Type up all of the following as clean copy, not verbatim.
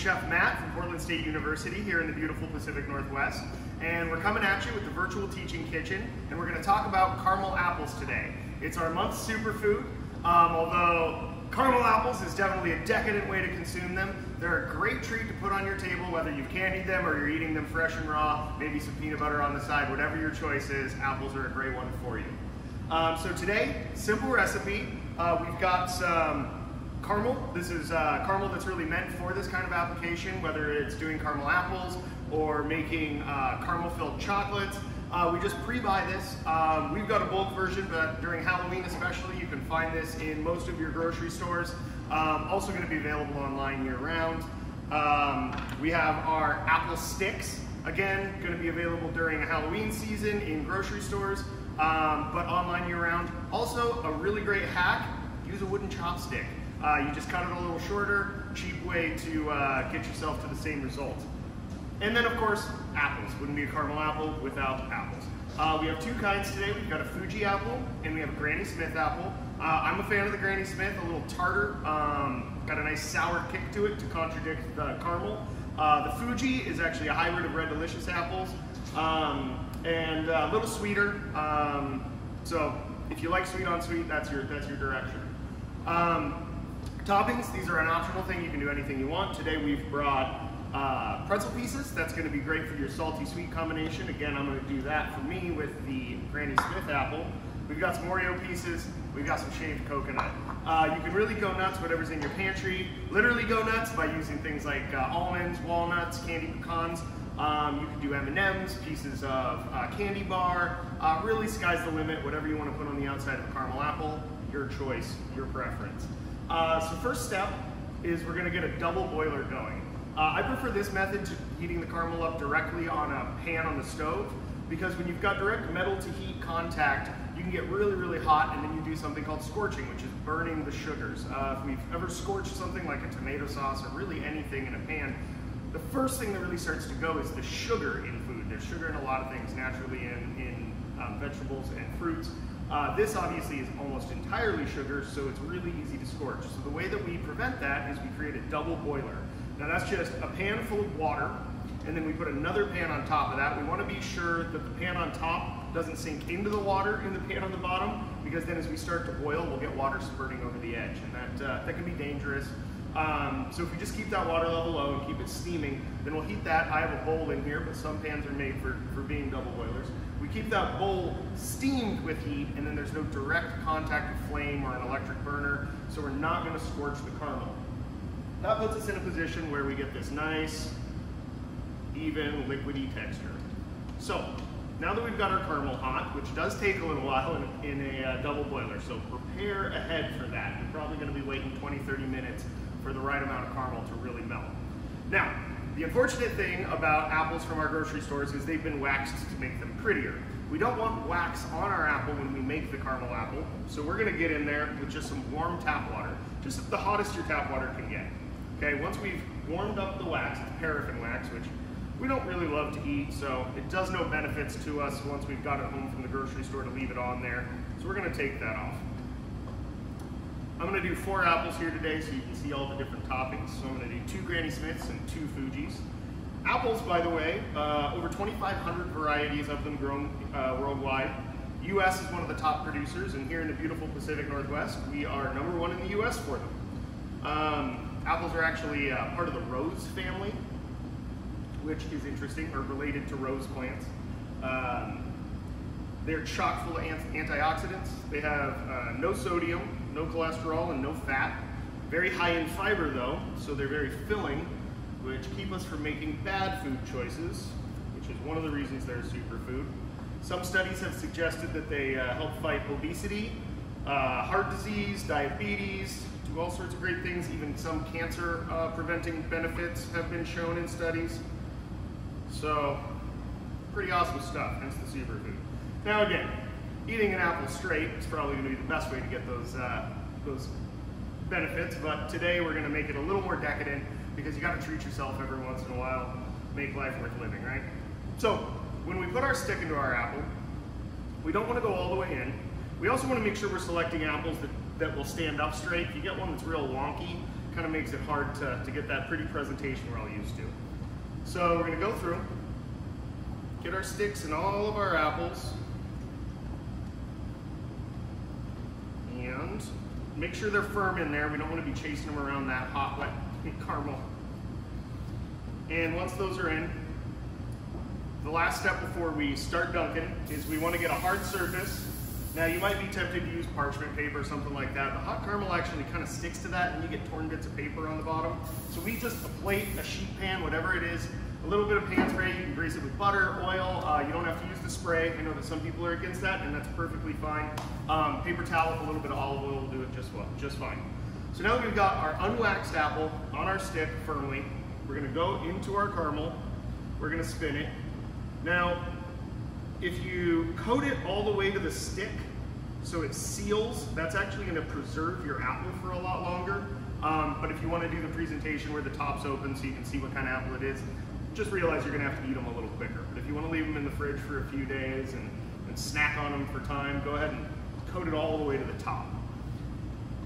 Chef Matt from Portland State University here in the beautiful Pacific Northwest, and we're coming at you with the virtual teaching kitchen, and we're going to talk about caramel apples today. It's our month's superfood, although caramel apples is definitely a decadent way to consume them. They're a great treat to put on your table, whether you've candied them or you're eating them fresh and raw, maybe some peanut butter on the side, whatever your choice is, apples are a great one for you. So today, simple recipe. We've got some caramel. This is caramel that's really meant for this kind of application, whether it's doing caramel apples or making caramel-filled chocolates. We just pre-buy this. We've got a bulk version, but during Halloween especially, you can find this in most of your grocery stores. Also going to be available online year-round. We have our apple sticks. Again, going to be available during Halloween season in grocery stores, but online year-round. Also, a really great hack, use a wooden chopstick. You just cut it a little shorter, cheap way to get yourself to the same result. And then of course, apples. Wouldn't be a caramel apple without apples. We have two kinds today. We've got a Fuji apple and we have a Granny Smith apple. I'm a fan of the Granny Smith, a little tartar, got a nice sour kick to it to contradict the caramel. The Fuji is actually a hybrid of Red Delicious apples and a little sweeter. So if you like sweet on sweet, that's your direction. Toppings, these are an optional thing. You can do anything you want. Today we've brought pretzel pieces. That's going to be great for your salty sweet combination. Again, I'm going to do that for me with the Granny Smith apple. We've got some Oreo pieces. We've got some shaved coconut. You can really go nuts, whatever's in your pantry. Literally go nuts by using things like almonds, walnuts, candy pecans. You can do M&Ms, pieces of candy bar. Really, sky's the limit. Whatever you want to put on the outside of a caramel apple, your choice, your preference. So first step is we're going to get a double boiler going. I prefer this method to heating the caramel up directly on a pan on the stove, because when you've got direct metal to heat contact, you can get really, really hot, and then you do something called scorching, which is burning the sugars. If we've ever scorched something like a tomato sauce or really anything in a pan, the first thing that really starts to go is the sugar in food. There's sugar in a lot of things naturally in vegetables and fruits. This obviously is almost entirely sugar, so it's really easy to scorch. So the way that we prevent that is we create a double boiler. Now that's just a pan full of water, and then we put another pan on top of that. We want to be sure that the pan on top doesn't sink into the water in the pan on the bottom, because then as we start to boil, we'll get water spurting over the edge, and that can be dangerous. So if we just keep that water level low and keep it steaming, then we'll heat that. I have a bowl in here, but some pans are made for being double boilers. We keep that bowl steamed with heat, and then there's no direct contact with flame or an electric burner, so we're not going to scorch the caramel. That puts us in a position where we get this nice, even, liquidy texture. So now that we've got our caramel hot, which does take a little while in a double boiler, so prepare ahead for that. You're probably going to be waiting 20-30 minutes for the right amount of caramel to really melt. Now, the unfortunate thing about apples from our grocery stores is they've been waxed to make them prettier. We don't want wax on our apple when we make the caramel apple, so we're going to get in there with just some warm tap water, just the hottest your tap water can get. Okay, once we've warmed up the wax, it's paraffin wax, which we don't really love to eat, so it does no benefits to us once we've got it home from the grocery store to leave it on there. So we're going to take that off. I'm going to do 4 apples here today so you can see all the different toppings. So I'm going to do 2 Granny Smiths and 2 Fujis. Apples, by the way, over 2,500 varieties of them grown worldwide. US is one of the top producers, and here in the beautiful Pacific Northwest, we are #1 in the US for them. Apples are actually part of the rose family, which is interesting, or related to rose plants. They're chock full of antioxidants. They have no sodium, no cholesterol, and no fat. Very high in fiber though, so they're very filling, which keep us from making bad food choices, which is one of the reasons they're a superfood. Some studies have suggested that they help fight obesity, heart disease, diabetes, do all sorts of great things. Even some cancer preventing benefits have been shown in studies. So, pretty awesome stuff, hence the superfood. Now again, eating an apple straight is probably going to be the best way to get those benefits, but today we're going to make it a little more decadent, because you got to treat yourself every once in a while, make life worth living, right? So, when we put our stick into our apple, we don't want to go all the way in. We also want to make sure we're selecting apples that will stand up straight. If you get one that's real wonky, kind of makes it hard to get that pretty presentation we're all used to. So we're going to go through, get our sticks in all of our apples, and make sure they're firm in there. We don't want to be chasing them around that hot, wet caramel. And once those are in, the last step before we start dunking is we want to get a hard surface. Now you might be tempted to use parchment paper or something like that. The hot caramel actually kind of sticks to that and you get torn bits of paper on the bottom. So we just, a plate, a sheet pan, whatever it is, a little bit of pan spray. You can grease it with butter, oil. You don't have to use the spray. I know that some people are against that and that's perfectly fine. Paper towel with a little bit of olive oil will do it just fine. So now that we've got our unwaxed apple on our stick firmly, we're gonna go into our caramel. We're gonna spin it. Now, if you coat it all the way to the stick, so it seals, that's actually going to preserve your apple for a lot longer. But if you want to do the presentation where the top's open so you can see what kind of apple it is, just realize you're going to have to eat them a little quicker. But if you want to leave them in the fridge for a few days and snack on them for time, go ahead and coat it all the way to the top.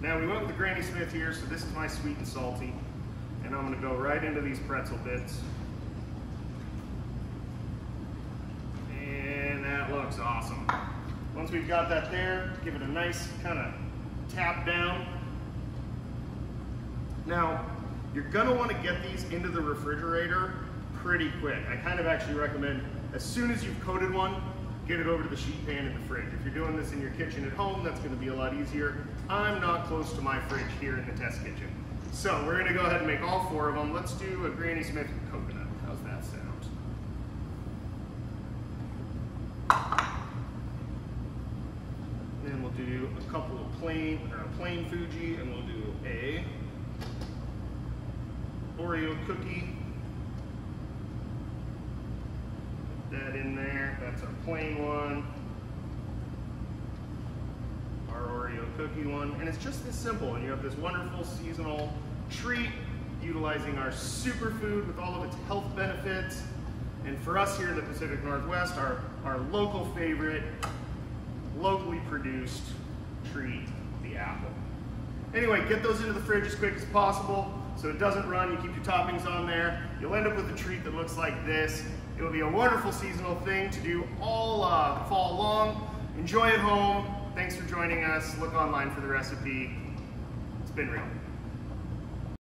Now we went with the Granny Smith here, so this is my sweet and salty. And I'm going to go right into these pretzel bits. Looks awesome. Once we've got that there, give it a nice kind of tap down. Now, you're gonna want to get these into the refrigerator pretty quick. I kind of actually recommend as soon as you've coated one, get it over to the sheet pan in the fridge. If you're doing this in your kitchen at home, that's gonna be a lot easier. I'm not close to my fridge here in the test kitchen. So we're gonna go ahead and make all 4 of them. Let's do a Granny Smith coconut. How's that sound? Then we'll do a couple of plain Fuji, and we'll do a Oreo cookie. Put that in there. That's our plain one. Our Oreo cookie one. And it's just this simple. And you have this wonderful seasonal treat utilizing our superfood with all of its health benefits. And for us here in the Pacific Northwest, our local favorite, locally produced treat, the apple. Anyway, get those into the fridge as quick as possible so it doesn't run. You keep your toppings on there. You'll end up with a treat that looks like this. It will be a wonderful seasonal thing to do all fall long. Enjoy at home. Thanks for joining us. Look online for the recipe. It's been real.